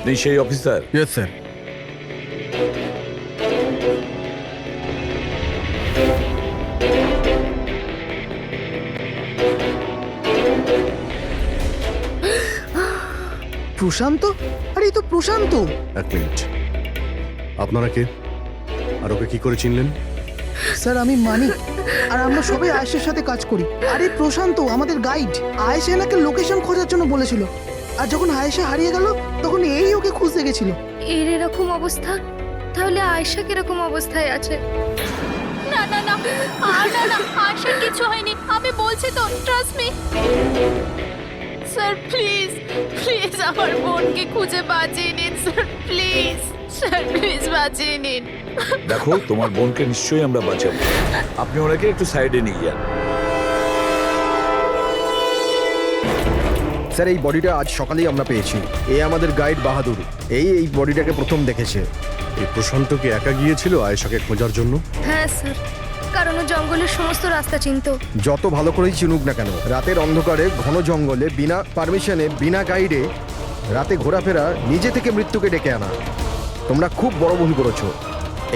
আপনি সেই officer? Yes sir. প্রশান্ত? আরে এই তো প্রশান্ত। এক মিনিট, আপনারা কে আর ওকে কি করে চিনলেন? স্যার আমি মানিক, আর আমরা সবাই আয়েশের সাথে কাজ করি। আরে প্রশান্ত আমাদের গাইড। আয়েশা এনাকে লোকেশন খোঁজার জন্য বলেছিল, আর যখন আয়েশা হারিয়ে গেল তখন এই ওকে খুঁজতে গেছিল। এর এরকম অবস্থা, তাহলে আয়েশা কিরকম অবস্থায় আছে? না না না, না না, আশার কিছু হয়নি, আমি বলছি তো, trust me. Sir please please আমার বোনকে খুঁজে বাঁচিয়ে নিন স্যার, প্লিজ স্যার, প্লিজ বাঁচিয়ে নিন। দেখো, তোমার বোনকে নিশ্চয়ই আমরা বাঁচাবো। আপনি ওনাকে একটু সাইডে নিয়ে যান। স্যার এই বডিটা আজ সকালেই আমরা পেয়েছি। এই আমাদের গাইড বাহাদুর, এই বডিটাকে প্রথম দেখেছে। এই প্রশান্ত কি একা গিয়েছিল আয়েশাকে খোঁজার জন্য? হ্যাঁ স্যার, কারণ ও জঙ্গলের সমস্ত রাস্তা চিনতো। যত ভালো করেই চিনুক না কেন, রাতের অন্ধকারে ঘন জঙ্গলে বিনা পারমিশনে বিনা গাইডে রাতে ঘোরাফেরা নিজে থেকে মৃত্যুকে ডেকে আনা, তোমরা খুব বড় ভুল করেছো।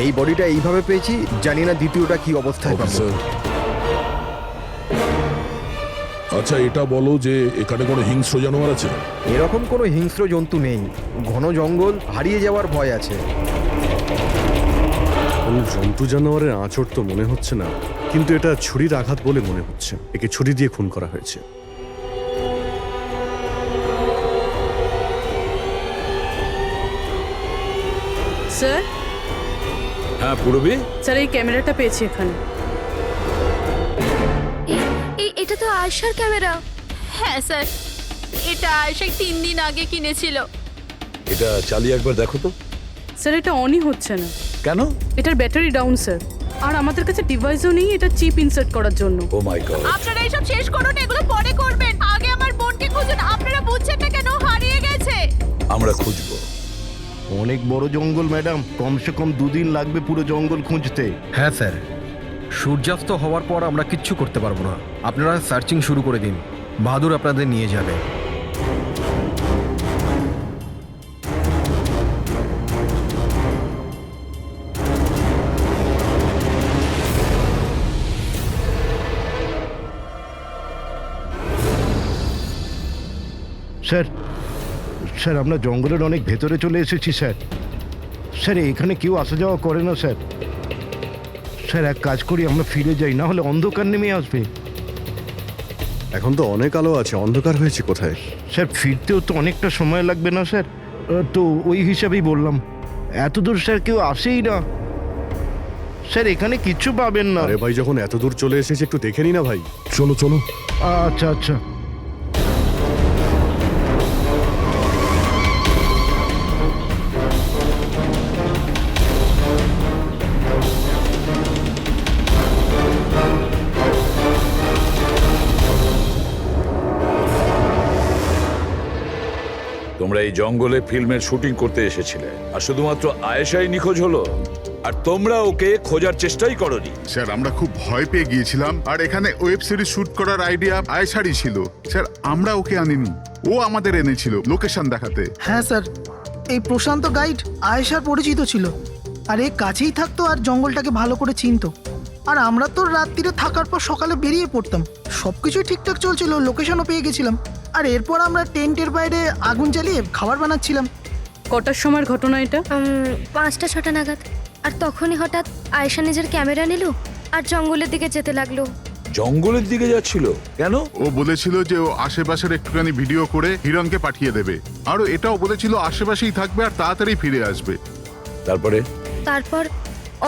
এই বডিটা এইভাবে পেয়েছি, জানি না দ্বিতীয়টা কি অবস্থায় পাবো। আচ্ছা এটা বলো যে এখানে কোনো হিংস্র জানোয়ার আছে? এরকম কোনো হিংস্র জন্তু নেই, ঘন জঙ্গল, হারিয়ে যাওয়ার ভয় আছে। কোনো জন্তু জানোয়ারের আঁচড় তো মনে হচ্ছে না, কিন্তু এটা ছুরির আঘাত বলে মনে হচ্ছে। একে ছুরি দিয়ে খুন করা হয়েছে। স্যার, হ্যাঁ পূরবী, স্যার এই ক্যামেরাটা পেয়েছি এখানে। এটা তো আয়েশার ক্যামেরা। হ্যাঁ স্যার, এটা আশা 3 দিন আগে কিনেছিল। এটা চালিয়ে একবার দেখো তো। স্যার এটা অনই হচ্ছে না। কেন? এটার ব্যাটারি ডাউন স্যার, আর আমাদের কাছে ডিভাইসও নেই এটা চিপ ইনসার্ট করার জন্য। ও মাই গড। আপনারা এইসব শেষ করুন, এগুলো পরে করবেন, আগে আমার বোনকে খুঁজুন। আপনারা বুঝছেন না কেন হারিয়ে গেছে? আমরা খুঁজবো। অনেক বড় জঙ্গল ম্যাডাম, কমসে কম 2 দিন লাগবে পুরো জঙ্গল খুঁজতে। হ্যাঁ স্যার, সূর্যাস্ত হওয়ার পর আমরা কিচ্ছু করতে পারবো না। আপনারা সার্চিং শুরু করে দিন, বাহাদুর আপনাদের নিয়ে যাবে। স্যার স্যার আমরা জঙ্গলের অনেক ভেতরে চলে এসেছি স্যার। স্যার এখানে কেউ আসা যাওয়া করে না স্যার। স্যার এক কাজ করি, আমরা ফিরে যাই, না হলে অন্ধকার নেমে আসবে। এখন তো অনেক আলো আছে, অন্ধকার হয়েছে কোথায়? স্যার ফিরতেও তো অনেকটা সময় লাগবে না স্যার? তো ওই হিসাবেই বললাম, এত দূর স্যার কেউ আসেই না। স্যার এখানে কিচ্ছু পাবেন না। আরে ভাই, যখন এত দূর চলে এসেছে একটু দেখে নি না ভাই? চলো চলো। আচ্ছা আচ্ছা। তোমরা এই জঙ্গলে ফিল্মের শুটিং করতে এসেছিলে, আর শুধুমাত্র আয়েশাই নিখোঁজ হলো, আর তোমরা ওকে খোঁজার চেষ্টাই করনি। স্যার আমরা খুব ভয় পেয়ে গিয়েছিলাম, আর এখানে ওয়েব সিরিজ শুট করার আইডিয়া আয়েশারই ছিল। স্যার আমরা ওকে আনিনি, ও আমাদের এনেছিল লোকেশন দেখাতে। হ্যাঁ স্যার, এই প্রশান্ত গাইড আয়েশার পরিচিত ছিল, আর এ কাছেই থাকতো আর জঙ্গলটাকে ভালো করে চিনতো। আর আমরা তো রাত্রিরে থাকার পর সকালে বেরিয়ে পড়তাম, সবকিছুই ঠিকঠাক চলছিল, লোকেশনও পেয়ে গেছিলাম। আর এরপর আমরা টেন্টের বাইরে আগুন জ্বালিয়ে খাবার বানাচ্ছিলাম। কটার সময়ের ঘটনা এটা? 5টা-6টা নাগাদ। আর তখনই হঠাৎ আয়েশা নিজের ক্যামেরা নিল আর জঙ্গলের দিকে যেতে লাগলো। জঙ্গলের দিকে যাচ্ছিল কেন? ও বলেছিল যে ও আশেপাশের একটুখানি ভিডিও করে হিরণকে পাঠিয়ে দেবে, আর এটাও বলেছিল আশেপাশেই থাকবে আর তাড়াতাড়ি ফিরে আসবে। তারপর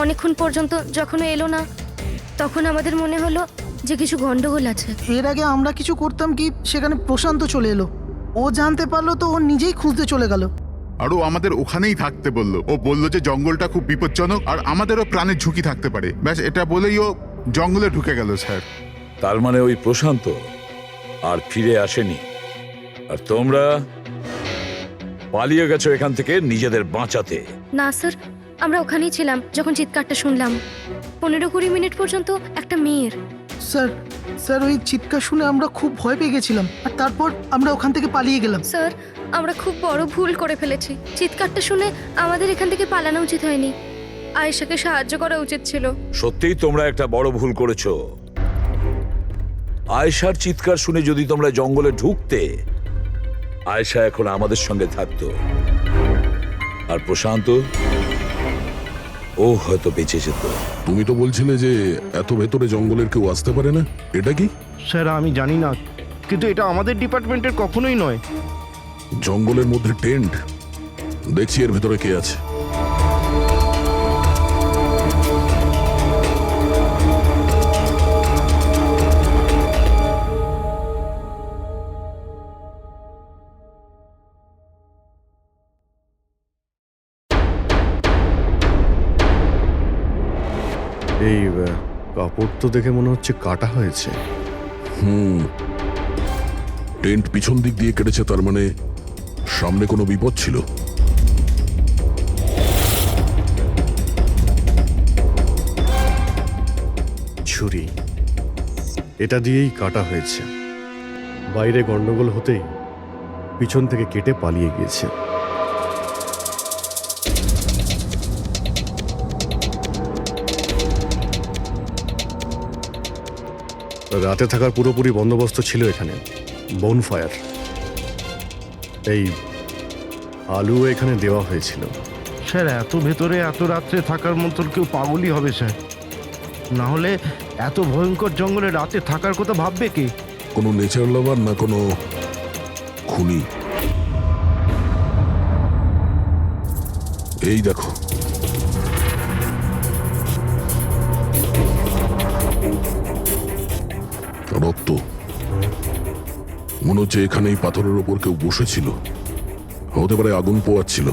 অনেকক্ষণ পর্যন্ত যখন ও এলো না, তখন আমাদের মনে হলো যে কিছু গন্ডগোল আছে। এর আগে আমরা কিছু করতাম কি, সেখানে প্রশান্ত চলে এলো। ও জানতে পারলো তো ও নিজেই খুঁজতে চলে গেল। আর ও আমাদের ওখানেই থাকতে বললো। ও বললো যে জঙ্গলটা খুব বিপজ্জনক আর আমাদেরও প্রাণের ঝুঁকি থাকতে পারে। ব্যাস এটা বলেই ও জঙ্গলে ঢুকে গেল স্যার। তার মানে ওই প্রশান্ত আর ফিরে আসেনি, আর তোমরা পালিয়ে গেছো এখান থেকে নিজেদের বাঁচাতে। না স্যার, আমরা ওখানেই ছিলাম যখন চিৎকারটা শুনলাম। 15-20 মিনিট পর্যন্ত একটা মেয়ের। স্যার স্যার ওই চিৎকার শুনে আমরা খুব ভয় পেয়ে গেছিলাম, আর তারপর আমরা ওখান থেকে পালিয়ে গেলাম। স্যার আমরা খুব বড় ভুল করে ফেলেছি। চিৎকারটা শুনে আমাদের এখান থেকে পালানো উচিত হয়নি। আয়েশাকে সাহায্য করা উচিত ছিল। সত্যিই তোমরা একটা বড় ভুল করেছো। আয়েশার চিৎকার শুনে যদি তোমরা জঙ্গলে ঢুকতে, আয়েশা এখন আমাদের সঙ্গে থাকতো, আর প্রশান্ত ও হয়তো বেঁচে যেত। তুমি তো বলছিলে যে এত ভেতরে জঙ্গলের কেউ আসতে পারে না, এটা কি? স্যার আমি জানি না, কিন্তু এটা আমাদের ডিপার্টমেন্টের কখনোই নয়। জঙ্গলের মধ্যে টেন্ট, দেখছি এর ভেতরে কে আছে। এই কাপড় তো দেখে মনে হচ্ছে কাটা হয়েছে। টেন্ট পিছন দিক দিয়ে কেটেছে, তার মানে সামনে কোনো বিপদ ছিল। ছুরি, এটা দিয়েই কাটা হয়েছে। বাইরে গন্ডগোল হতেই পিছন থেকে কেটে পালিয়ে গিয়েছে। রাতে থাকার পুরোপুরি বন্দোবস্ত ছিল এখানে, বনফায়ার। এই আলু এখানে দেওয়া হয়েছিল। স্যার এত ভেতরে এত রাত্রে থাকার মতো কেউ পাগলই হবে স্যার। না হলে এত ভয়ঙ্কর জঙ্গলে রাতে থাকার কথা ভাববে কে? কোনো নেচার লাভার না কোনো খুনি? এই দেখো, রক্ত। মনে হচ্ছে এখানেই পাথরের ওপর কেউ বসেছিল। হতে পারে আগুন পোয়াচ্ছিল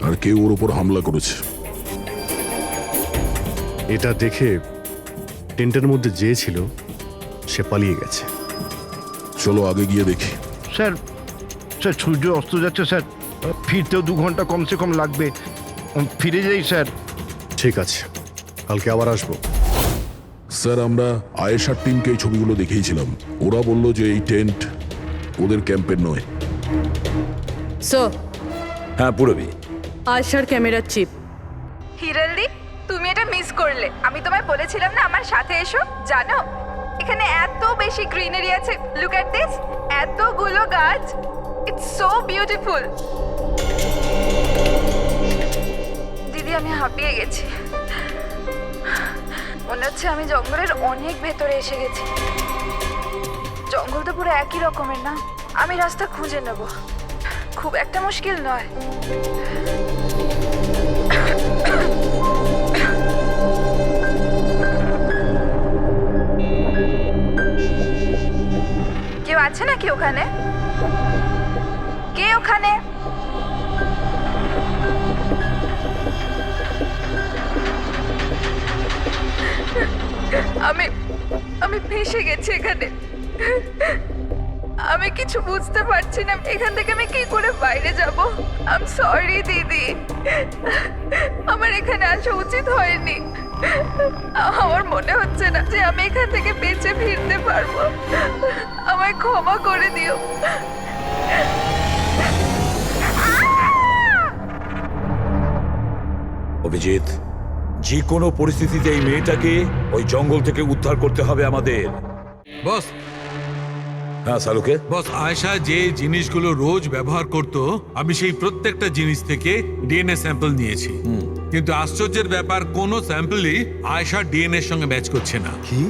আর কেউ ওর ওপর হামলা করেছে। এটা দেখে টেন্টের মধ্যে যে ছিল সে পালিয়ে গেছে। চলো আগে গিয়ে দেখি। স্যার স্যার সূর্য অস্ত যাচ্ছে স্যার, ফিরতেও 2 ঘন্টা কমসে কম লাগবে। ফিরে যাই স্যার। ঠিক আছে, কালকে আবার আসবো। স্যার, আমরা আয়েশার টিমকে এই ছবিগুলো দেখিয়েছিলাম। ওরা বলল যে এই টেন্ট ওদের ক্যাম্পের নয়। স্যার, হ্যাঁ পুরবি, আয়েশার ক্যামেরার চিপ। হিরালদি, তুমি এটা মিস করলে। আমি তোমায় বলেছিলাম না আমার সাথে এসো। জানো এখানে এত বেশি গ্রিনারি আছে। লুক এট দিস, এতগুলো গাছ। It's so beautiful. দিদি, আমি হাঁপিয়ে গেছি। মনে হচ্ছে আমি জঙ্গলের অনেক ভেতরে এসে গেছি। জঙ্গল তো পুরো একই রকমের না? আমি রাস্তা খুঁজে নেব, খুব একটা মুশকিল নয়। কেউ আছে নাকি ওখানে? কে ওখানে? আমি ফেঁসে গেছি এখানে। আমি কিছু বুঝতে পারছি না। এখান থেকে আমি কি করে বাইরে যাব? আই এম সরি দিদি, আমার এখানে আসা উচিত হয়নি। আমার মনে হচ্ছে না যে আমি এখান থেকে বেঁচে ফিরতে পারবো। আমায় ক্ষমা করে দিও। অভিজিৎ, যে কোনো পরিস্থিতিতে এই মেয়েটাকে ওই জঙ্গল থেকে উদ্ধার করতে হবে আমাদের। বস, হ্যাঁ সালুকে। বস, আয়েশা যে জিনিসগুলো রোজ ব্যবহার করত, আমি সেই প্রত্যেকটা জিনিস থেকে ডিএনএ স্যাম্পল নিয়েছি। কিন্তু আশ্চর্যের ব্যাপার, কোনো স্যাম্পলই আয়েশার ডিএনএ এর সঙ্গে ম্যাচ করছে না। কি?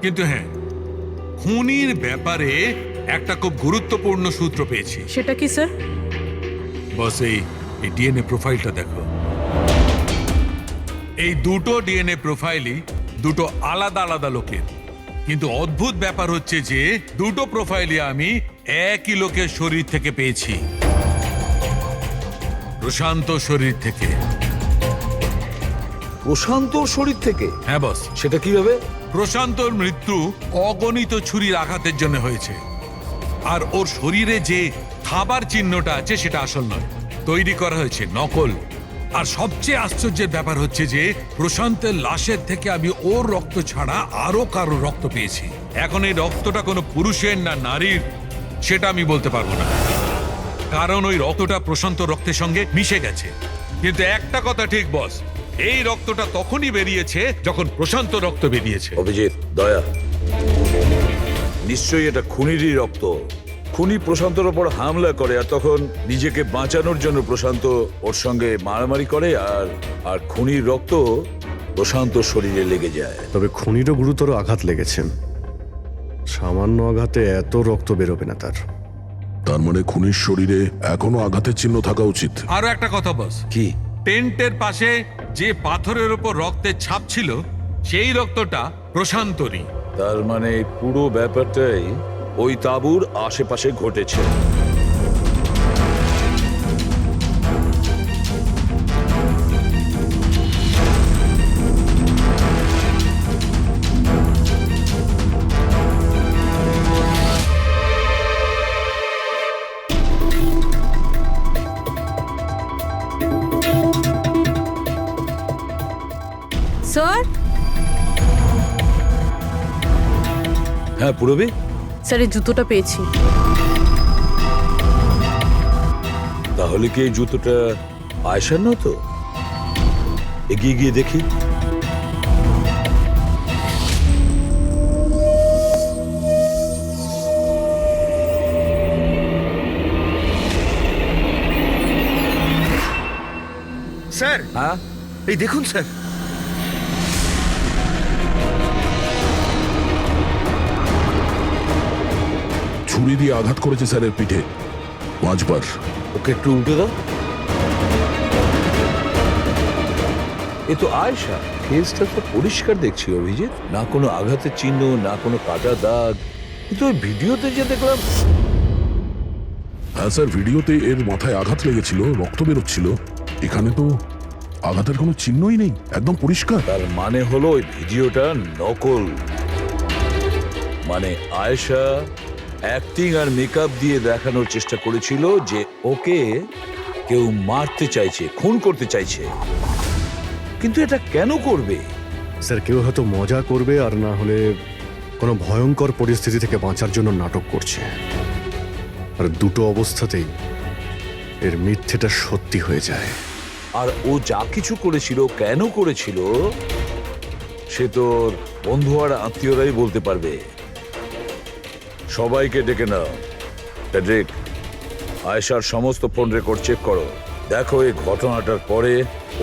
কিন্তু হ্যাঁ, খুনির ব্যাপারে একটা খুব গুরুত্বপূর্ণ সূত্র পেয়েছি। সেটা কি স্যার? বস, এই ডিএনএ প্রোফাইলটা দেখো। এই দুটো ডিএনএ প্রোফাইলই দুটো আলাদা আলাদা লোকের। কিন্তু অদ্ভুত ব্যাপার হচ্ছে যে দুটো প্রোফাইলই আমি একই লোকের শরীর থেকে পেয়েছি, প্রশান্ত শরীর থেকে। প্রশান্তর শরীর থেকে? হ্যাঁ বস। সেটা কিভাবে? প্রশান্তর মৃত্যু অগণিত ছুরির আঘাতের জন্য হয়েছে, আর ওর শরীরে যে থাবার চিহ্নটা আছে সেটা আসল নয়, তৈরি করা হয়েছে নকল। আর সবচেয়ে আশ্চর্যের ব্যাপার হচ্ছে যে প্রশান্তের লাশের থেকে আমি ওর রক্ত ছাড়া আরো কারো রক্ত পেয়েছি। এখন এই রক্তটা কোনো পুরুষের না নারীর সেটা আমি বলতে পারবো না। কারণ ওই রক্তটা প্রশান্ত রক্তের সঙ্গে মিশে গেছে। কিন্তু একটা কথা ঠিক বস, এই রক্তটা তখনই বেরিয়েছে যখন প্রশান্ত রক্ত বেরিয়েছে। অভিজিৎ, দয়া, নিশ্চয়ই এটা খুনিরই রক্ত। খুনি প্রশান্তর ওপর হামলা করে আর তখন নিজেকে বাঁচানোর জন্য প্রশান্ত ওর সঙ্গে মারামারি করে আর খুনির রক্ত প্রশান্ত শরীরে লেগে যায়। তবে খুনিরও গুরুতর আঘাত লেগেছে, সামান্য আঘাতে এত রক্ত বেরোবে না তার। তার মানে খুনির শরীরে এখনো আঘাতের চিহ্ন থাকা উচিত। আরো একটা কথা বস, কি? টেন্টের পাশে যে পাথরের উপর রক্তের ছাপ ছিল সেই রক্তটা প্রশান্তরই। তার মানে পুরো ব্যাপারটাই ওই তাঁবুর আশেপাশে ঘটেছে। স্যার, হ্যাঁ পুরবী, স্যার এই জুতোটা পেয়েছি। তাহলে কি এই জুতোটা আয়েশার না? তো এগিয়ে গিয়ে দেখি। স্যার, হ্যাঁ, এই দেখুন স্যার। ছুরি দিয়ে আঘাত করেছে স্যারের পিঠে 5 বার। ওকে একটু উল্টে দাও। এ তো আয়েশা, ফেসটা তো পরিষ্কার দেখছি অভিজিৎ, না কোনো আঘাতের চিহ্ন, না কোনো কাটা দাগ। কিন্তু ওই ভিডিওতে যে দেখলাম। হ্যাঁ স্যার, ভিডিওতে এর মাথায় আঘাত লেগেছিল, রক্ত বেরোচ্ছিল। এখানে তো আঘাতের কোনো চিহ্নই নেই, একদম পরিষ্কার। তার মানে হলো ওই ভিডিওটা নকল। মানে আয়েশা অ্যাক্টিং আর মেকআপ দিয়ে দেখানোর চেষ্টা করেছিল যে ওকে কেউ মারতে চাইছে, খুন করতে চাইছে। কিন্তু এটা কেন করবে? স্যার, কেউ হয়তো মজা করবে, আর না হলে কোনো ভয়ঙ্কর পরিস্থিতি থেকে বাঁচার জন্য নাটক করছে। আর দুটো অবস্থাতেই এর মিথ্যেটা সত্যি হয়ে যায়। আর ও যা কিছু করেছিল, কেন করেছিল, সে তোর বন্ধু আর আত্মীয়রাই বলতে পারবে। সবাইকে ডেকে নাও। ফেডরিক, আয়েশার সমস্ত ফোন রেকর্ড চেক করো। দেখো এই ঘটনাটার পরে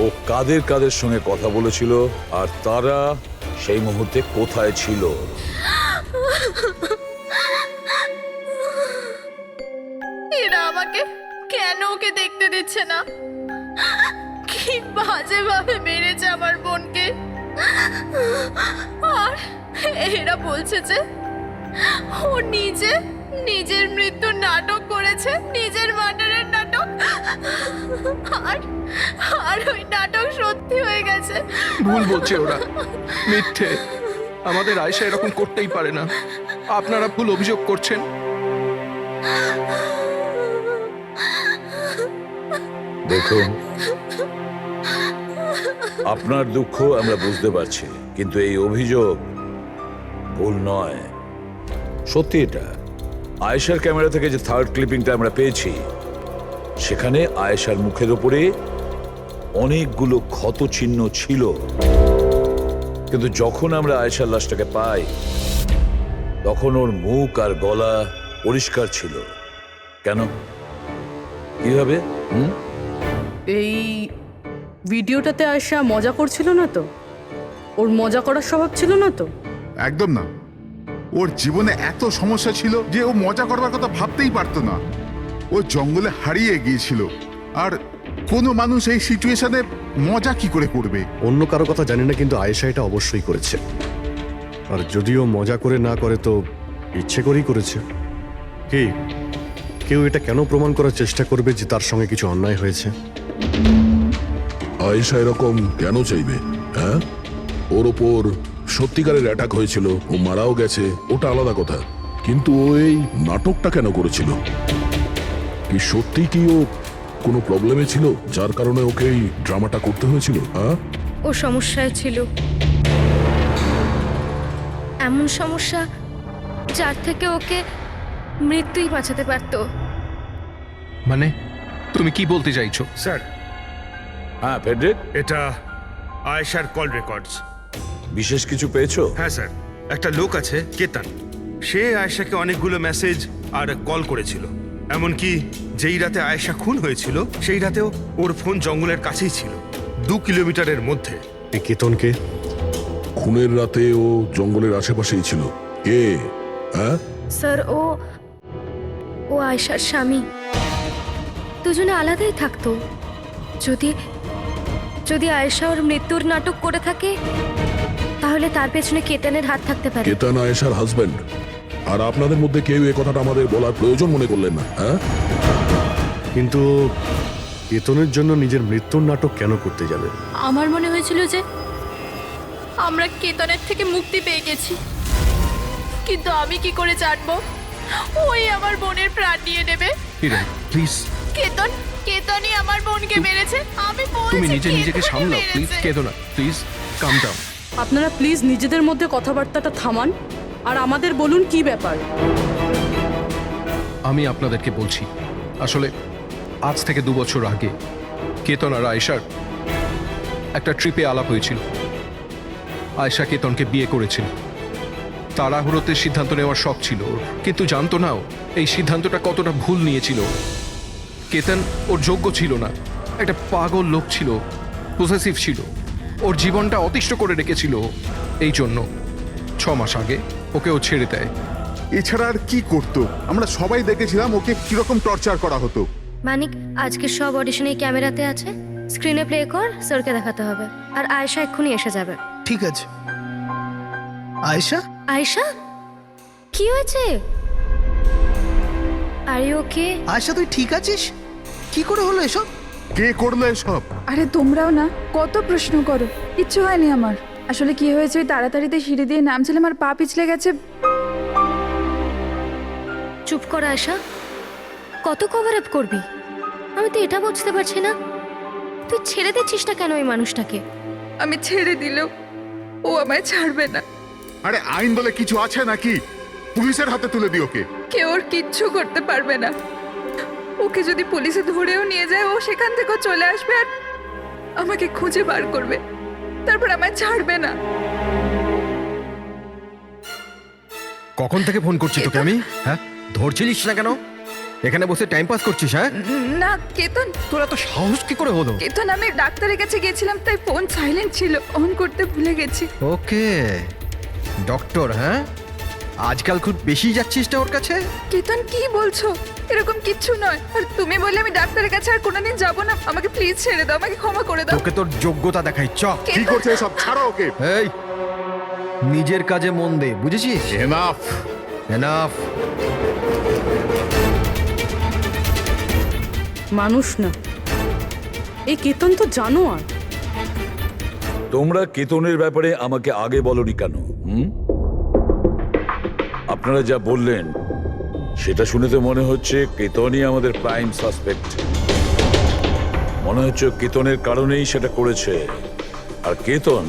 ও কাদের কাদের সঙ্গে কথা বলেছিল আর তারা সেই মুহূর্তে কোথায় ছিল। এরা আমাকে কেন ওকে দেখতে দিচ্ছে না? কি বাজে ভাবে মেরেছে আমার বোনকে। আর এরা বলছে যে ও নিজের মৃত্যুর নাটক করেছে, নিজের মার্ডারের নাটক। আর ওই নাটক সত্যি হয়ে গেছে। ভুল বলছে ওরা, মিথ্যে। আমাদের আয়েশা এরকম করতেই পারে না। আপনারা ভুল অভিযোগ করছেন। দেখুন, আপনার দুঃখ আমরা বুঝতে পারছি, কিন্তু এই অভিযোগ ভুল নয়, সত্যি। এটা আয়েশার ক্যামেরা থেকে যে থার্ড ক্লিপিংটা আমরা পেয়েছি, সেখানে আয়েশার মুখের উপরে অনেকগুলো ক্ষত চিহ্ন ছিল। কিন্তু যখন আমরা আয়েশার লাশটাকে পাই, তখন ওর মুখ আর গলা পরিষ্কার ছিল। কেন? কিভাবে? এই ভিডিওটাতে আয়েশা মজা করছিল না তো? ওর মজা করার স্বভাব ছিল না তো? একদম না। ওর জীবনে এত সমস্যা ছিল যে ও মজা করবার কথা ভাবতেই পারতো না। ও জঙ্গলে হারিয়ে গিয়েছিল, আর কোনো মানুষ এই সিচুয়েশনে মজা কি করে করবে? অন্য কারো কথা জানি না, কিন্তু আয়েশা এটা অবশ্যই করেছে। আর যদিও মজা করে না করে, তো ইচ্ছে করেই করেছে। কি কেউ এটা কেন প্রমাণ করার চেষ্টা করবে যে তার সঙ্গে কিছু অন্যায় হয়েছে? আয়েশা এরকম কেন চাইবে? হ্যাঁ, ওর ওপর সত্যিকারের অ্যাটাক হয়েছিল, ও মারাও গেছে, ওটা আলাদা কথা। কিন্তু ও এই নাটকটা কেন করেছিল? কি সত্যি কি ও কোনো প্রবলেমে ছিল যার কারণে ওকে এই ড্রামাটা করতে হয়েছিল? হ্যাঁ, ও সমস্যায় ছিল, এমন সমস্যা যার থেকে ওকে মৃত্যুই বাঁচাতে পারত। মানে তুমি কি বলতে চাইছো? স্যার, হ্যাঁ ফেডরিক, এটা আয়েশার কল রেকর্ডস। বিশেষ কিছু পেয়েছো? হ্যাঁ স্যার, একটা লোক আছে কেতন, সে আয়েশাকে অনেকগুলো মেসেজ আর কল করেছিল। এমনকি যেই রাতে আয়েশা খুন হয়েছিল সেই রাতেও ওর ফোন জঙ্গলের কাছেই ছিল, 2 কিলোমিটারের মধ্যে। এই কেতনকে? খুনের রাতে ও জঙ্গলের আশেপাশেই ছিল। কে? হ্যাঁ, স্যার ও আয়েশার স্বামী। দুজনে আলাদাই থাকতো। যদি যদি আয়েশা ওর মৃত্যুর নাটক করে থাকে তাহলে তার পেছনে কেতনের হাত থাকতে পারে। কেতন আয়েশার হাজবেন্ড, আর আপনাদের মধ্যে কেউ এ কথাটা আমাদের বলার প্রয়োজন মনে করলেন না? হ্যাঁ, কিন্তু কেতনের জন্য নিজের মৃত্যুর নাটক কেন করতে যাবে? আমার মনে হয়েছিল যে আমরা কেতনের থেকে মুক্তি পেয়ে গেছি, কিন্তু আমি কি করে জানবো ওই আমার বোনের প্রাণ নিয়ে নেবে? হিরেন প্লিজ, কেতনই আমার বোনকে মেরেছে। আমি বলছি তুমি নিজেকে কেতনই সামলাও প্লিজ। মেরেছে। কেঁদো না প্লিজ, কাম ডাউন। আপনারা প্লিজ নিজেদের মধ্যে কথাবার্তাটা থামান আর আমাদের বলুন কি ব্যাপার। আমি আপনাদেরকে বলছি, আসলে আজ থেকে 2 বছর আগে কেতন আর আয়েশার একটা ট্রিপে আলাপ হয়েছিল। আয়েশা কেতনকে বিয়ে করেছিল। তাড়াহুড়োতে সিদ্ধান্ত নেওয়ার শখ ছিল ওর, কিন্তু জানতো না ও এই সিদ্ধান্তটা কতটা ভুল নিয়েছিল। কেতন ওর যোগ্য ছিল না, একটা পাগল লোক ছিল, পসেসিভ ছিল, ওর জীবনটা অতিষ্ঠ করে রেখেছিল। এই জন্য 6 মাস আগে ওকে ও ছেড়ে দেয়। এছাড়া আর কি করতো? আমরা সবাই দেখেছিলাম ওকে কিরকম টর্চার করা হতো। মানিক, আজকে সব অডিশনে ক্যামেরাতে আছে, স্ক্রিনে প্লে কর, স্যারকে দেখাতে হবে। আর আয়েশা এক্ষুনি এসে যাবে। ঠিক আছে। আয়েশা, আয়েশা, কি হয়েছে? Are you okay? আয়েশা তুই ঠিক আছিস? কি করে হলো এসব? কে করলো এসব? আরে তোমরাও না কত প্রশ্ন করো, কিচ্ছু হয়নি আমার। আসলে কি হয়েছে, ওই তাড়াতাড়িতে সিঁড়ি দিয়ে নামছিলাম আর পা পিছলে গেছে। চুপ কর আয়েশা, কত কভার আপ করবি? আমি তো এটা বুঝতে পারছি না, তুই ছেড়ে দিচ্ছিস না কেন ওই মানুষটাকে? আমি ছেড়ে দিলেও ও আমায় ছাড়বে না। আরে আইন বলে কিছু আছে নাকি? পুলিশের হাতে তুলে দিও ওকে। কেউ ওর কিচ্ছু করতে পারবে না। ওকে যদি পুলিশে ধরেও নিয়ে যায়, ও সেখান থেকেও চলে আসবে আর আমাকে খুঁজে বার করবে, তারপর আমায় ছাড়বে না। কখন থেকে ফোন করছি তোকে আমি? হ্যাঁ, ধরছিলিস না কেন? এখানে বসে টাইম পাস করছিস? হ্যাঁ না কেতন, তোর এত সাহস কি করে হলো? কেতন আমি ডাক্তারের কাছে গেছিলাম, তাই ফোন সাইলেন্ট ছিল, অন করতে ভুলে গেছি। ওকে, ডক্টর, হ্যাঁ আজকাল খুব বেশি যাচ্ছিস না ওর কাছে? কেতন কি বলছো? এরকম কিচ্ছু নয়। আর তুমি বললে আমি ডাক্তারের কাছে আর কোনোদিন যাব না। আমাকে প্লিজ ছেড়ে দাও, আমাকে ক্ষমা করে দাও। তোকে তোর যোগ্যতা দেখাই, চ। কি করছে এসব? ছাড়ো ওকে। এই নিজের কাজে মন দে, বুঝেছিস? Enough enough. মানুষ না, এই কেতন তো জানোয়ার। তোমরা কেতনের ব্যাপারে আমাকে আগে বলনি কেন? আপনারা যা বললেন সেটা শুনে তো মনে হচ্ছে কেতনই আমাদের প্রাইম সাসপেক্ট। মনে হচ্ছে কেতনের কারণেই সেটা করেছে। আর কেতন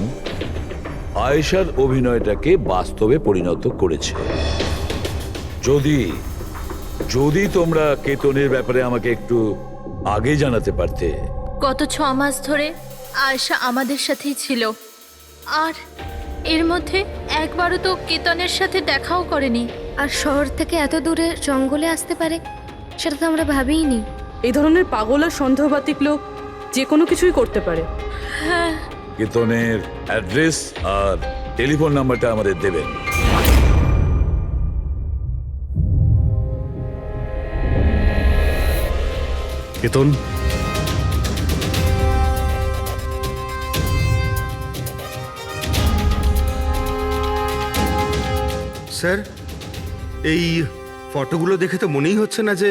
আয়েশার অভিনয়টাকে বাস্তবে পরিণত করেছে। যদি যদি তোমরা কেতনের ব্যাপারে আমাকে একটু আগে জানাতে পারতে। গত 6 মাস ধরে আয়েশা আমাদের সাথেই ছিল, আর এর মধ্যে একবারও তো কেতনের সাথে দেখাও করেনি। আর শহর থেকে এত দূরে জঙ্গলে আসতে পারে সেটা তো আমরা ভাবিইনি। এই ধরনের পাগল আর সন্দেহবাতিক লোক যে কোনো কিছুই করতে পারে। হ্যাঁ, কেতনের অ্যাড্রেস আর টেলিফোন নাম্বারটা আমাদের দেবেন। কেতন, স্যার, এই ফটোগুলো দেখে তো মনেই হচ্ছে না যে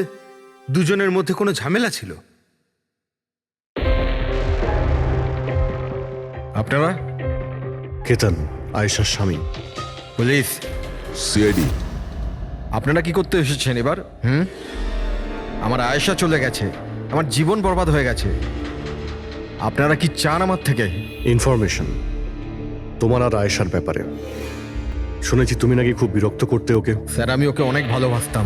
দুজনের মধ্যে কোনো ঝামেলা ছিল। আপনারা? কেতন আয়েশার স্বামী। Police, CID. আপনারা কি করতে এসেছেন এবার? আমার আয়েশা চলে গেছে, আমার জীবন বরবাদ হয়ে গেছে। আপনারা কি চান আমার থেকে? ইনফরমেশন তোমার আর আয়েশার ব্যাপারে। শুনেছি তুমি নাকি খুব বিরক্ত করতে ওকে। স্যার, আমি ওকে অনেক ভালোবাসতাম,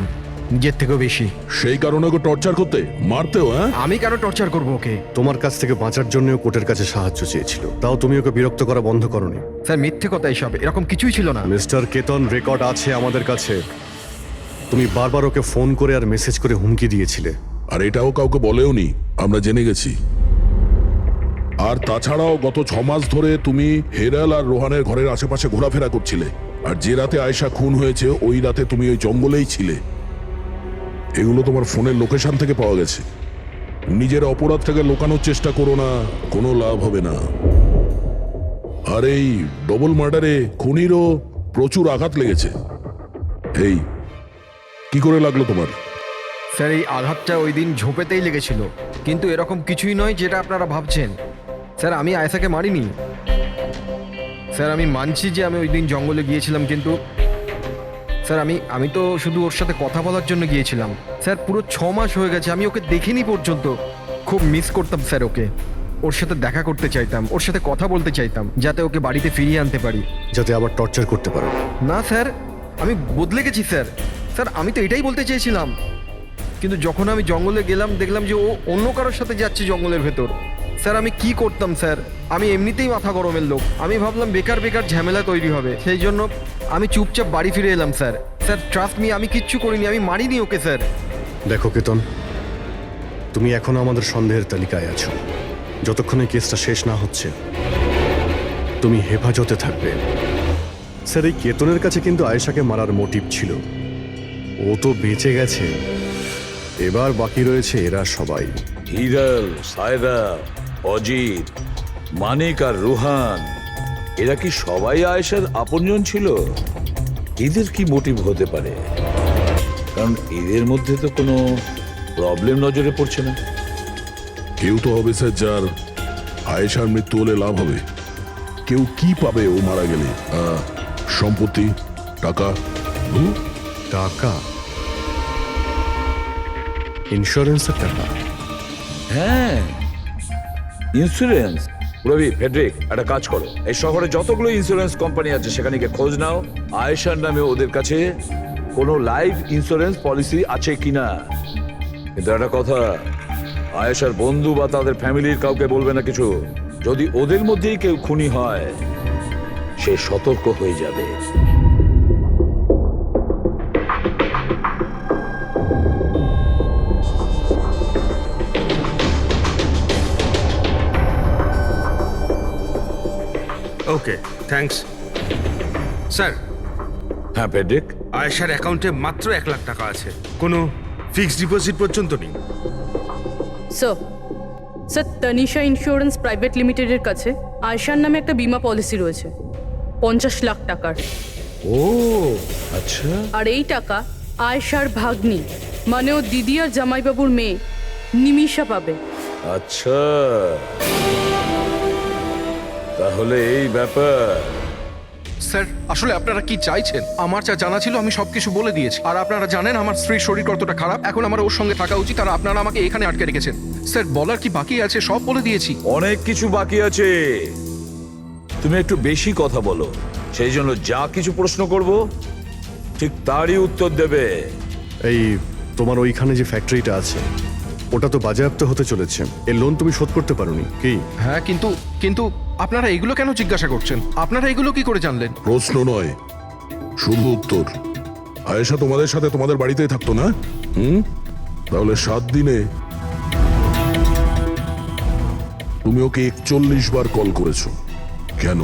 নিজের থেকেও বেশি। সেই কারণে ওকে টর্চার করতে, মারতেও? হ্যাঁ, আমি কেন টর্চার করবো ওকে? তোমার কাছ থেকে বাঁচার জন্য কোর্টের কাছে সাহায্য চেয়েছিল, তাও তুমি ওকে বিরক্ত করা বন্ধ করনি। স্যার মিথ্যে কথা এসব, এরকম কিছুই ছিল না। মিস্টার কেতন, রেকর্ড আছে আমাদের কাছে। তুমি বারবার ওকে ফোন করে আর মেসেজ করে হুমকি দিয়েছিলে। আর এটাও কাউকে বলেও নি, আমরা জেনে গেছি। আর তাছাড়াও গত 6 মাস ধরে তুমি হেরাল আর রোহানের ঘরের আশেপাশে ঘোরাফেরা করছিলে, আর যে রাতে আয়েশা খুন হয়েছে ওই রাতে তুমি ওই জঙ্গলেই ছিলে। এগুলো তোমার ফোনের লোকেশন থেকে পাওয়া গেছে। নিজের অপরাধ থেকে লুকানোর চেষ্টা করো না, কোনো লাভ হবে না। আর এই ডবল মার্ডারে খুনিরও প্রচুর আঘাত লেগেছে। এই কি করে লাগলো তোমার? স্যার এই আঘাতটা ওই দিন ঝোপেতেই লেগেছিল, কিন্তু এরকম কিছুই নয় যেটা আপনারা ভাবছেন। স্যার আমি আয়েশাকে মারিনি। স্যার আমি মানছি যে আমি ওই দিন জঙ্গলে গিয়েছিলাম, কিন্তু স্যার আমি তো শুধু ওর সাথে কথা বলার জন্য গিয়েছিলাম। স্যার পুরো 6 মাস হয়ে গেছে, আমি ওকে দেখিনি পর্যন্ত। খুব মিস করতাম স্যার ওকে, ওর সাথে দেখা করতে চাইতাম, ওর সাথে কথা বলতে চাইতাম, যাতে ওকে বাড়িতে ফিরিয়ে আনতে পারি, যাতে আবার টর্চার করতে পারো। না স্যার, আমি বদলে গেছি স্যার। স্যার আমি তো এটাই বলতে চেয়েছিলাম, কিন্তু যখন আমি জঙ্গলে গেলাম দেখলাম যে ও অন্য কারোর সাথে যাচ্ছে জঙ্গলের ভেতর। স্যার আমি কি করতাম স্যার, আমি এমনিতেই মাথা গরমের লোক। আমি ভাবলাম বেকার বেকার ঝামেলা তৈরি হবে, সেই জন্য আমি চুপচাপ বাড়ি ফিরে এলাম স্যার। স্যার ট্রাস্ট মি, আমি কিচ্ছু করিনি, আমি মারিনি ওকে স্যার। দেখো কেতন, তুমি এখনো আমাদের সন্দেহের তালিকায় আছো। যতক্ষণে কেসটা শেষ না হচ্ছে তুমি হেফাজতে থাকবে। স্যার এই কেতনের কাছে কিন্তু আয়েশাকে মারার মোটিভ ছিল, ও তো বেঁচে গেছে। এবার বাকি রয়েছে এরা সবাই। হিরাল, সায়রা, অজিত, মানিক আর রুহান, এরা কি সবাই আয়েশার আপনজন ছিল? এদের কি মোটিভ হতে পারে? কারণ এদের মধ্যে তো কোনো প্রবলেম নজরে পড়ছে না। কেউ তো হবে স্যার যার আয়েশার মৃত্যু হলে লাভ হবে। কেউ কি পাবে ও মারা গেলে? সম্পত্তি, টাকা। টাকা? ইন্স্যুরেন্সের টাকা? হ্যাঁ, ইন্স্যুরেন্স। রবি, ফেডরিক, একটা কাজ করো, এই শহরে যতগুলো ইন্স্যুরেন্স কোম্পানি আছে সেখানে গিয়ে খোঁজ নাও আয়েশার নামে ওদের কাছে কোনো লাইফ ইন্স্যুরেন্স পলিসি আছে কিনা। কিন্তু একটা কথা, আয়েশার বন্ধু বা তাদের ফ্যামিলির কাউকে বলবে না কিছু। যদি ওদের মধ্যেই কেউ খুনি হয় সে সতর্ক হয়ে যাবে। ওকে, থ্যাঙ্কস স্যার। হ্যাঁ ফেডরিক, আয়েশার অ্যাকাউন্টে মাত্র 1 লাখ টাকা আছে, কোনো ফিক্সড ডিপোজিট পর্যন্ত নেই। স্যার তনিশা ইন্স্যুরেন্স প্রাইভেট লিমিটেডের কাছে আয়েশার নামে একটা বীমা পলিসি রয়েছে 50 লাখ টাকার। ও আচ্ছা। আর এই টাকা আয়েশার ভাগ্নি, মানে ও দিদি আর জামাইবাবুর মেয়ে নিমিষা পাবে। আচ্ছা, তাহলে এই ব্যাপার। স্যার আসলে আপনারা কি চাইছেন? আমার যা জানা ছিল আমি সবকিছু বলে দিয়েছি। আর আপনারা জানেন আমার স্ত্রীর শরীর কতটা খারাপ, এখন আমার ওর সঙ্গে থাকা উচিত, আর আপনারা আমাকে এখানে আটকে রেখেছেন। স্যার বলার কি বাকি আছে? সব বলে দিয়েছি। অনেক কিছু বাকি আছে। তুমি একটু বেশি কথা বলো, সেই জন্য যা কিছু প্রশ্ন করব ঠিক তারই উত্তর দেবে। এই তোমার ওইখানে যে ফ্যাক্টরিটা আছে ওটা তো বাজেয়াপ্ত হতে চলেছে, এর লোন তুমি শোধ করতে পারোনি কি? হ্যাঁ, কিন্তু আপনারা এগুলো কেন জিজ্ঞাসা করছেন? আপনারা এগুলো কি করে জানলেন? প্রশ্ন নয়, শুধু উত্তর। আয়েশা তোমাদের সাথে তোমাদের বাড়িতেই থাকতো না? তাহলে 7 দিনে তুমি ওকে 41 বার কল করেছো কেন?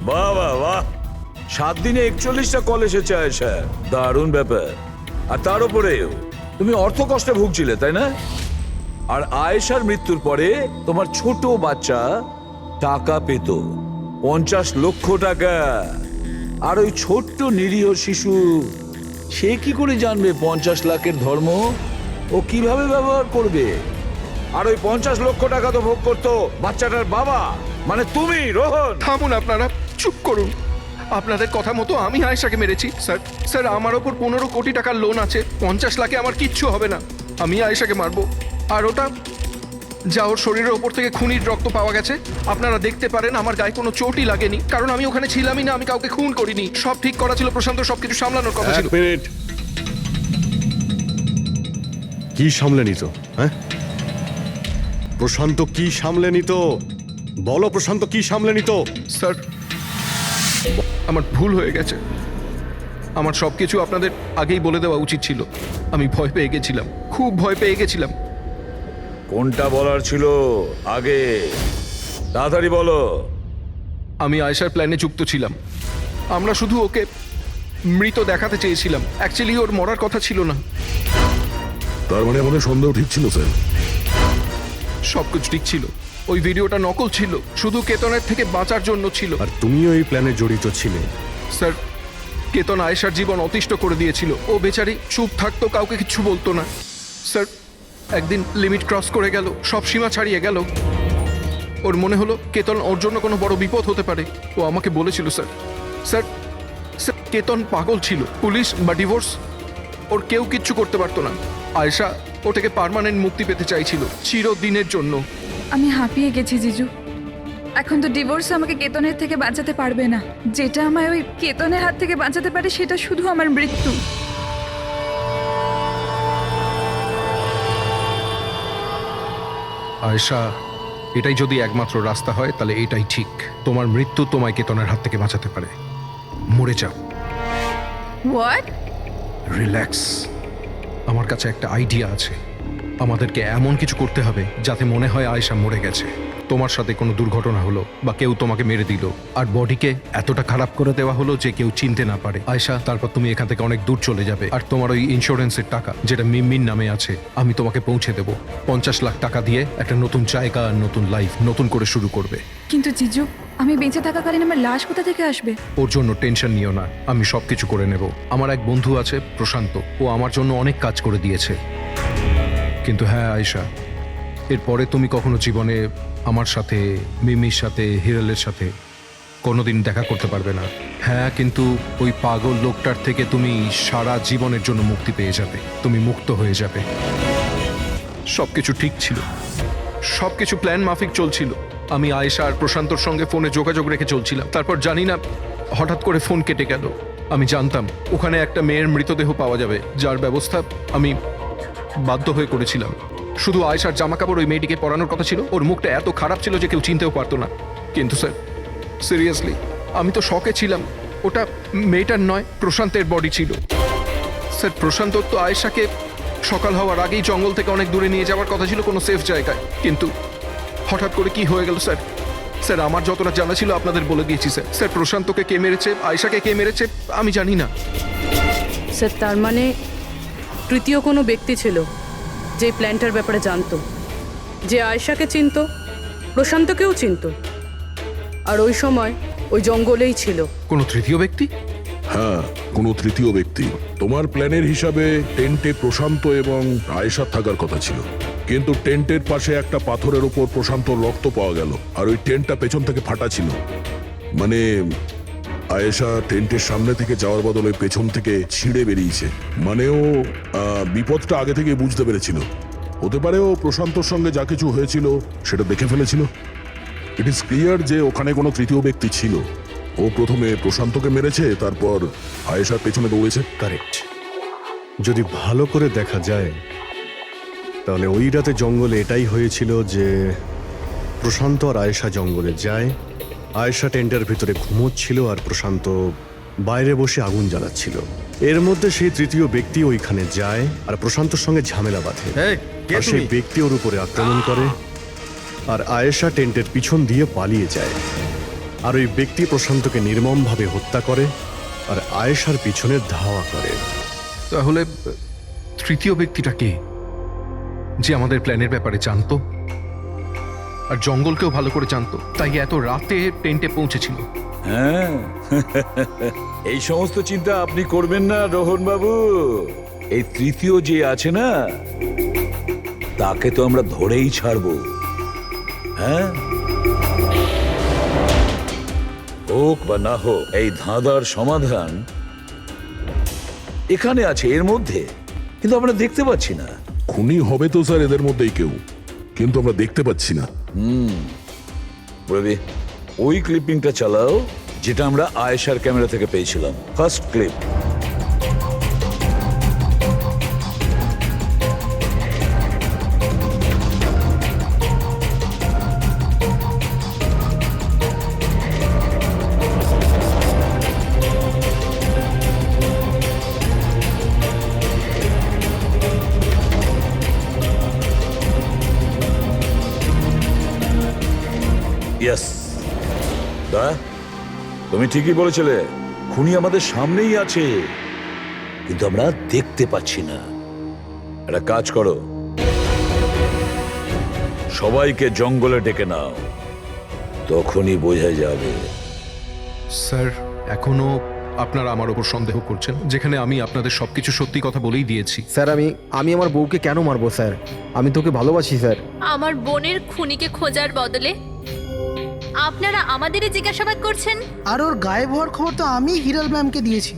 বাহ বাহ বাহ, 7 দিনে 41টা কল এসেছে আয়েশা, দারুণ ব্যাপার। আর তার উপরেও তুমি অর্থ কষ্টে ভুগছিলে, তাই না? আর আয়েশার মৃত্যুর পরে তোমার ছোট বাচ্চা টাকা পেত 50 লক্ষ টাকা। আর ওই ছোট্ট নিরীহ শিশু সে কি করে জানবে 50 লাখের ধর্ম ও কিভাবে ব্যবহার করবে? আর ওই 50 লক্ষ টাকা তো ভোগ করতো বাচ্চাটার বাবা, মানে তুমি, রোহন। থামুন আপনারা, চুপ করুন। আপনাদের কথা মতো আমি আয়েশাকে মেরেছি স্যার। আমার ওপর 15 কোটি টাকার লোন আছে, 50 লাখে আমার কিচ্ছু হবে না। আমি আয়েশাকে মারবো, আর ওটা যা ওর শরীরের ওপর থেকে খুনির রক্ত পাওয়া গেছে? আপনারা দেখতে পারেন আমার গায়ে কোনো চোটই লাগেনি, কারণ আমি ওখানে ছিলামই না, আমি কাউকে খুন করিনি। সব ঠিক করা ছিল, প্রশান্ত সবকিছু সামলানোর কথা ছিল। এক মিনিট, কি সামলে নিত? হ্যাঁ, প্রশান্ত কি সামলে নিত? বলো, প্রশান্ত কি সামলে নিত? স্যার, আমার ভুল হয়ে গেছে। আমার সবকিছু আপনাদের আগেই বলে দেওয়া উচিত ছিল। আমি ভয় পেয়ে গেছিলাম, খুব ভয় পেয়ে গেছিলাম। কোনটা বলার ছিল আগে? তাড়াতাড়ি বলো। আমি আয়েশার প্ল্যানে যুক্ত ছিলাম। আমরা শুধু ওকে মৃত দেখাতে চেয়েছিলাম, অ্যাকচুয়ালি ওর মরার কথা ছিল না। তার মানে আমাদের সন্দেহ ঠিক ছিল স্যার। সবকিছু ঠিক ছিল। ওই ভিডিওটা নকল ছিল, শুধু কেতনের থেকে বাঁচার জন্য ছিল। আর তুমিও এই প্ল্যানে জড়িত ছিলে। স্যার, কেতন আয়েশার জীবন অতিষ্ঠ করে দিয়েছিল। ও বেচারি চুপ থাকতো, কাউকে কিছু বলতো না। স্যার, একদিন লিমিট ক্রস করে গেল, সব সীমা ছাড়িয়ে গেল। ওর মনে হলো কেতন ওর জন্য কোনো বড় বিপদ হতে পারে। ও আমাকে বলেছিল স্যার। স্যার, স্যার, কেতন পাগল ছিল। পুলিশ বা ডিভোর্স ওর কেউ কিচ্ছু করতে পারতো না। আয়েশা ওটাকে পার্মানেন্ট মুক্তি পেতে চাইছিল, চিরদিনের জন্য। আমি হাঁপিয়ে গেছি জিজু। এখন তো ডিভোর্স আমাকে কেতনের থেকে বাঁচাতে পারবে না। যেটা আমায় ওই কেতনের হাত থেকে বাঁচাতে পারে সেটা শুধু আমার মৃত্যু। আয়েশা, এটাই যদি একমাত্র রাস্তা হয় তাহলে এটাই ঠিক। তোমার মৃত্যু তোমায় কেতনের হাত থেকে বাঁচাতে পারে। মরে যাও। হোয়াট? রিল্যাক্স, আমার কাছে একটা আইডিয়া আছে। আমাদেরকে এমন কিছু করতে হবে যাতে মনে হয় আয়েশা মরে গেছে। তোমার সাথে কোনো দুর্ঘটনা হলো বা কেউ তোমাকে মেরে দিল, আর বডিকে এতটা খারাপ করে দেওয়া হলো যে কেউ চিনতে না পারে আয়েশা। তারপর তুমি এখান থেকে অনেক দূর চলে যাবে, আর তোমার ওই ইন্স্যুরেন্সের টাকা যেটা মিমির নামে আছে আমি তোমাকে পৌঁছে দেবো। 50 লাখ টাকা দিয়ে একটা নতুন জায়গা, নতুন লাইফ, নতুন করে শুরু করবে। কিন্তু জিজু, আমি বেঁচে থাকাকালীন আমার লাশ কোথা থেকে আসবে? ওর জন্য টেনশন নিও না, আমি সবকিছু করে নেব। আমার এক বন্ধু আছে প্রশান্ত, ও আমার জন্য অনেক কাজ করে দিয়েছে। কিন্তু হ্যাঁ আয়েশা, এরপরে তুমি কখনো জীবনে আমার সাথে, মিমির সাথে, হিরালের সাথে কোনোদিন দেখা করতে পারবে না। হ্যাঁ, কিন্তু ওই পাগল লোকটার থেকে তুমি সারা জীবনের জন্য মুক্তি পেয়ে যাবে। তুমি মুক্ত হয়ে যাবে। সবকিছু ঠিক ছিল, সবকিছু প্ল্যান মাফিক চলছিল। আমি আয়েশা আর প্রশান্তর সঙ্গে ফোনে যোগাযোগ রেখে চলছিলাম। তারপর জানি না হঠাৎ করে ফোন কেটে গেল। আমি জানতাম ওখানে একটা মেয়ের মৃতদেহ পাওয়া যাবে, যার ব্যবস্থা আমি বাধ্য হয়ে করেছিলাম। শুধু আয়েশার জামা কাপড় ওই মেয়েটিকে পরানোর কথা ছিল। ওর মুখটা এত খারাপ ছিল যে কেউ চিনতেও পারতো না। কিন্তু স্যার, সিরিয়াসলি আমি তো শকে ছিলাম। ওটা মেয়েটার নয়, প্রশান্তের বডি ছিল। স্যার, প্রশান্ত তো আয়েশাকে সকাল হওয়ার আগেই জঙ্গল থেকে অনেক দূরে নিয়ে যাওয়ার কথা ছিল, কোনো সেফ জায়গায়। কিন্তু হঠাৎ করে কি হয়ে গেল স্যার? স্যার, আমার যতটা জানা ছিল আপনাদের বলে দিয়েছি স্যার। স্যার, প্রশান্তকে কে মেরেছে, আয়েশাকে কে মেরেছে আমি জানি না। স্যার, তার মানে তৃতীয় কোনো ব্যক্তি ছিল যে প্ল্যানটার ব্যাপারে জানতো, যে আয়েশাকে চিনতো, প্রশান্তকেও চিনতো, আর ওই সময় ওই জঙ্গলেই ছিল। কোনো তৃতীয় ব্যক্তি? হ্যাঁ, কোনো তৃতীয় ব্যক্তি। তোমার প্ল্যানের হিসাবে টেন্টে প্রশান্ত এবং আয়েশা থাকার কথা ছিল, কিন্তু টেন্টের পাশে একটা পাথরের উপর প্রশান্তর রক্ত পাওয়া গেল, আর ওই টেন্টটা পেছন থেকে ফাটা ছিল। মানে আয়েশা টেন্টের সামনে থেকে যাওয়ার বদলে পেছন থেকে ছিঁড়ে বেরিয়েছে। মানে ও বিপদটা আগে থেকে বুঝতে পেরেছিল। হতে পারে ও প্রশান্তর সঙ্গে যা কিছু হয়েছিল সেটা দেখে ফেলেছিল। ইট ইজ ক্লিয়ার যে ওখানে কোনো তৃতীয় ব্যক্তি ছিল। ও প্রথমে প্রশান্তকে মেরেছে, তারপর আয়েশার পেছনে দৌড়েছে। কারেক্ট। যদি ভালো করে দেখা যায় তাহলে ওই রাতে জঙ্গলে এটাই হয়েছিল যে প্রশান্ত আর আয়েশা জঙ্গলে যায়। আয়েশা টেন্টের ভিতরে ঘুমোচ্ছিল আর প্রশান্ত বাইরে বসে আগুন জ্বালাচ্ছিল। এর মধ্যে সেই তৃতীয় ব্যক্তি ওইখানে যায় আর প্রশান্তর সঙ্গে ঝামেলা বাঁধে। আর সেই ব্যক্তি ওর উপরে আক্রমণ করে, আর আয়েশা টেন্টের পিছন দিয়ে পালিয়ে যায়। আর ওই ব্যক্তি প্রশান্তকে নির্মমভাবে হত্যা করে আর আয়েশার পিছনে ধাওয়া করে। তাহলে তৃতীয় ব্যক্তিটা কে, যে আমাদের প্ল্যানের ব্যাপারে জানতো আর জঙ্গলকেও ভালো করে জানতো, তাই এত রাতে টেন্টে পৌঁছেছিল? হ্যাঁ, এই সমস্ত চিন্তা আপনি করবেন না রোহন বাবু। এই তৃতীয় যে আছে না, তাকে তো আমরা ধরেই ছাড়বো। হ্যাঁ, হোক বা না হোক, এই ধাঁধার সমাধান এখানে আছে, এর মধ্যে, কিন্তু আমরা দেখতে পাচ্ছি না। খুনি হবে তো স্যার এদের মধ্যেই কেউ। কিন্তু আমরা দেখতে পাচ্ছি না। রবি, ওই ক্লিপিংটা চালাও যেটা আমরা আয়েশার ক্যামেরা থেকে পেয়েছিলাম, ফার্স্ট ক্লিপ। ইয়েস, দয়া, তুমি ঠিকই বলেছিলে, খুনি আমাদের সামনেই আছে, কিন্তু আমরা দেখতে পাচ্ছি না। একটা কাজ করো, সবাইকে জঙ্গলে ডেকে নাও, তখনই বোঝা যাবে। স্যার, এখনো আপনারা আমার ওপর সন্দেহ করছেন, যেখানে আমি আপনাদের সবকিছু সত্যি কথা বলেই দিয়েছি। স্যার আমি আমার বউকে কেন মারবো স্যার? আমি তোকে ভালোবাসি স্যার। আমার বোনের খুনিকে খোঁজার বদলে আপনারা আমাদেরই জিজ্ঞাসাবাদ করছেন। আর ওর গায়েব হওয়ার খবর তো আমি হিরাল ম্যামকে দিয়েছি,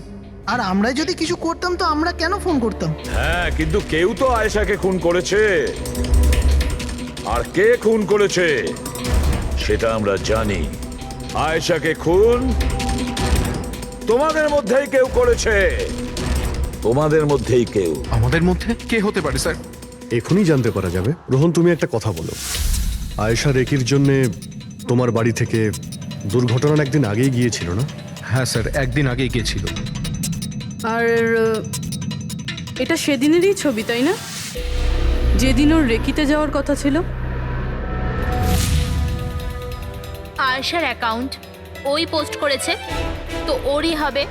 আর আমরা যদি কিছু করতাম তো আমরা কেন ফোন করতাম? হ্যাঁ, কিন্তু কেউ তো আয়েশাকে খুন করেছে, আর কে খুন করেছে সেটা আমরা জানি। আয়েশাকে খুন তোমাদের মধ্যেই কেউ করেছে, তোমাদের মধ্যেই কেউ। আমাদের মধ্যে কে হতে পারে স্যার? এখনই জানতে পারা যাবে। রোহন, তুমি একটা কথা বলো, আয়েশা রেকির জন্যে তোমার বাড়ি থেকে দুর্ঘটনার একদিন আগেই গিয়েছিল না? হ্যাঁ স্যার, একদিন আগেই গিয়েছিল। আর এটা সেদিনেরই ছবি, তাই না? যেদিন ওর রেকিতে যাওয়ার কথা ছিল। আয়েশার অ্যাকাউন্ট ওই পোস্ট করেছে, তো ওরই হবে।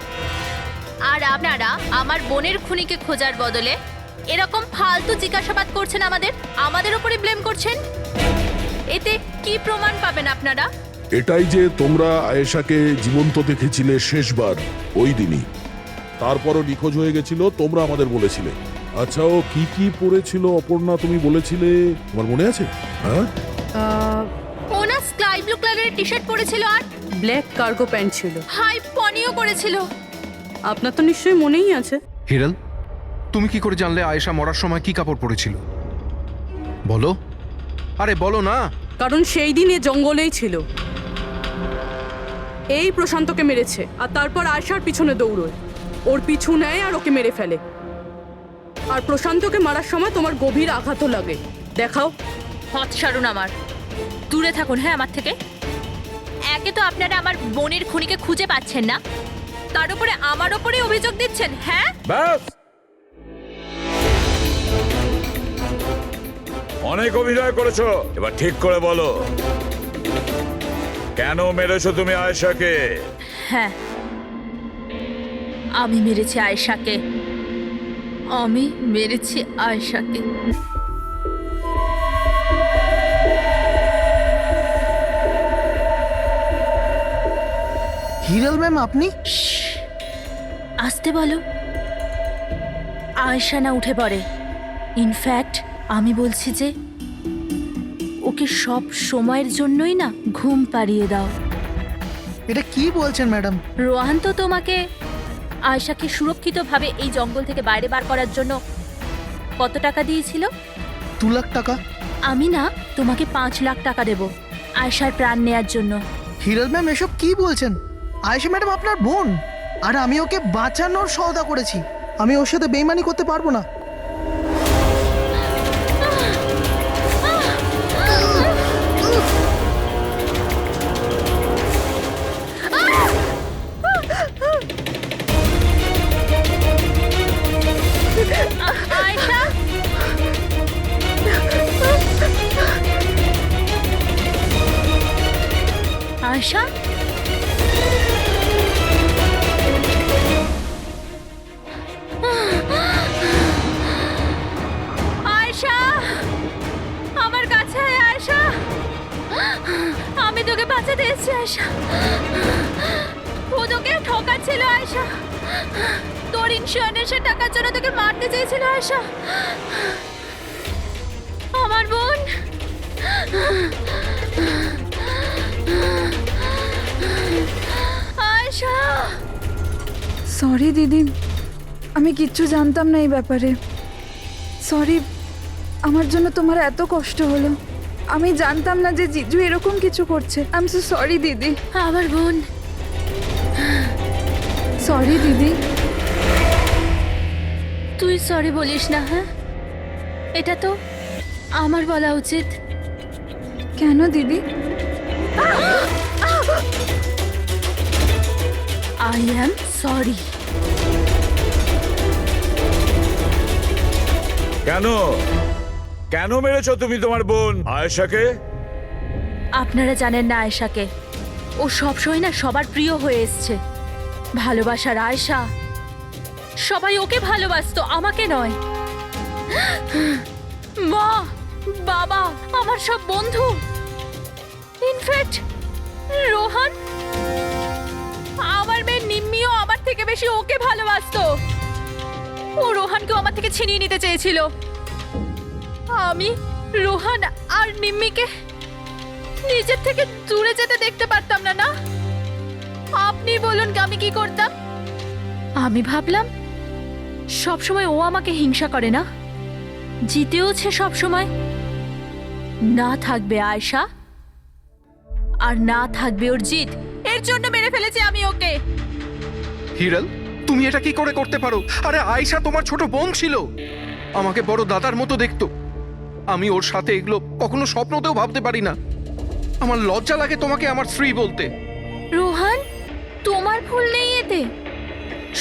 আর আপনারা আমার বোনের খুনিকে খোঁজার বদলে এরকম ফালতু জিজ্ঞাসাবাদ করছেন, আমাদের উপরে ব্লেম করছেন। এতে কি প্রমাণ পাবেন আপনারা? এটাই যে তোমরা আয়েশাকে জীবন্ত দেখেছিলে শেষবার ওই দিনই, তারপরও নিখোঁজ হয়ে গেছিল, তোমরা আমাদের বলেছিলে। আচ্ছা, ও কি কি পরেছিল অপর্ণা, তুমি বলেছিলে, তোমার মনে আছে? হ্যাঁ, ও না স্কাই ব্লু কালারের টি শার্ট পরেছিল আর ব্ল্যাক কার্গো প্যান্ট ছিল। হাই পনিও করেছিল। আপনার তো নিশ্চয়ই মনেই আছে। হিরাল, তুমি কি করে জানলে আয়েশা মরার সময় কি কাপড় পরেছিল? বলো, আরে বলো না। কারণ সেই দিন এ জঙ্গলেই ছিল। এই প্রশান্তকে মেরেছে, আর তারপর আয়েশার পিছনে দৌড়োয়, ওর পিছু নেয় আর ওকে মেরে ফেলে। আর প্রশান্তকে মারার সময় তোমার গভীর আঘাতও লাগে। দেখাও। হত সারুন, আমার দূরে থাকুন। হ্যাঁ, আমার থেকে। একে তো আপনারা আমার বোনের খুনিকে খুঁজে পাচ্ছেন না, তার উপরে আমার ওপরে অভিযোগ দিচ্ছেন। হ্যাঁ, ব্যাস, অনেক অভিনয় করেছো, এবার ঠিক করে বলো, কেন মেরেছো তুমি আয়েশাকে? হ্যাঁ, আমি মেরেছি আয়েশাকে। আমি মেরেছি আয়েশাকে। হিরাল ম্যাম, আপনি? আসতে বলো। আয়েশা না উঠে পড়ে। ইনফ্যাক্ট আমি বলছি যে ওকে সব সময়ের জন্যই না ঘুম পাড়িয়ে দাও। এটা কি বলছেন ম্যাডাম? রোহান তো তোমাকে আয়েশাকে সুরক্ষিতভাবে এই জঙ্গল থেকে বাইরে বার করার জন্য কত টাকা দিয়েছিল? 2 লাখ টাকা। আমি না তোমাকে 5 লাখ টাকা দেব আয়েশার প্রাণ নেয়ার জন্য। হিরাল ম্যাম, এসব কি বলছেন? আয়েশা ম্যাডাম আপনার বোন, আর আমি ওকে বাঁচানোর সওদা করেছি। আমি ওর সাথে বেইমানি করতে পারবো না। আয়েশা, আয়েশা, আয়েশা, আমার কাছে আয় আয়েশা। আমি তোকে বাঁচাতে এসেছি আয়েশা। ও তোকে ঠকাচ্ছিল আয়েশা। তোর ইন্স্যুরেন্সের টাকার জন্য তোকে মারতে চেয়েছিল আয়েশা। আমার বোন। আয়েশা। সরি দিদি, আমি কিচ্ছু জানতাম না এই ব্যাপারে। সরি, আমার জন্য তোমার এত কষ্ট হলো। আমি জানতাম না যে জিজু এরকম কিছু করছে। আই এম সো সরি দিদি। আমার বোন। সরি দিদি। তুই সরি বলিস না, হ্যাঁ? এটা তো আমার বলা উচিত। কেন দিদি? I am sorry. কেন কেন মেরেছো তুমি তোমার বোন আয়েশাকে? আপনারা জানেন না আয়েশাকে, ও সবসময় না সবার প্রিয় হয়ে এসছে। ভালোবাসার আয়েশা, সবাই ওকে ভালোবাসতো, আমাকে নয়। মা, বাবা, আমার সব বন্ধু, ইনফ্যাক্ট রোহান, আমার মেয়ে নিম্মিও আমার থেকে বেশি ওকে ভালোবাসতো। ও রোহানকেও আমার থেকে ছিনিয়ে নিতে চেয়েছিল। আমি রোহান আর নিম্মিকে নিজের থেকে দূরে যেতে দেখতে পারতাম না। না, আপনি বলুন আমি কি করতাম? আমি ভাবলাম সবসময় ও আমাকে হিংসা করে না, জিতেওছে সবসময়। না থাকবে আয়েশা আর না থাকবে ওর জিত, এর জন্য মেরে ফেলেছি আমি ওকে। হিরাল, তুমি এটা কি করে করতে পারো? আরে আয়েশা তোমার ছোট বোন ছিল, আমাকে বড় দাদার মতো দেখতো। আমি ওর সাথে এগুলো কখনো স্বপ্নতেও ভাবতে পারি না। আমার লজ্জা লাগে তোমাকে আমার স্ত্রী বলতে। রোহান, তোমার ভুল নেই এতে,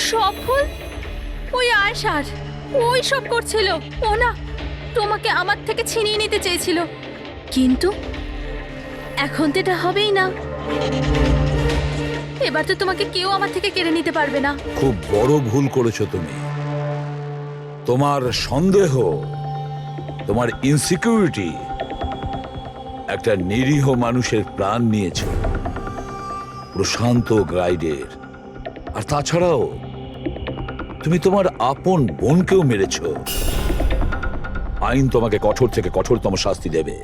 সব ভুল ওই আয়েশার। ওই সব করছিল। ও না তোমাকে আমার থেকে ছিনিয়ে নিতে চেয়েছিল, কিন্তু এখন তো এটা হবেই না। এবার তো তোমাকে কেউ আমার থেকে কেড়ে নিতে পারবে না। খুব বড় ভুল করেছো তুমি। তোমার সন্দেহ, তোমার ইনসিকিউরিটি একটা নিরীহ মানুষের প্রাণ নিয়েছে, প্রশান্ত গাইডের। আর তাছাড়াও তুমি তোমার আপন বোনকেও মেরেছ। আইন তোমাকে কঠোর থেকে কঠোরতম শাস্তি দেবে।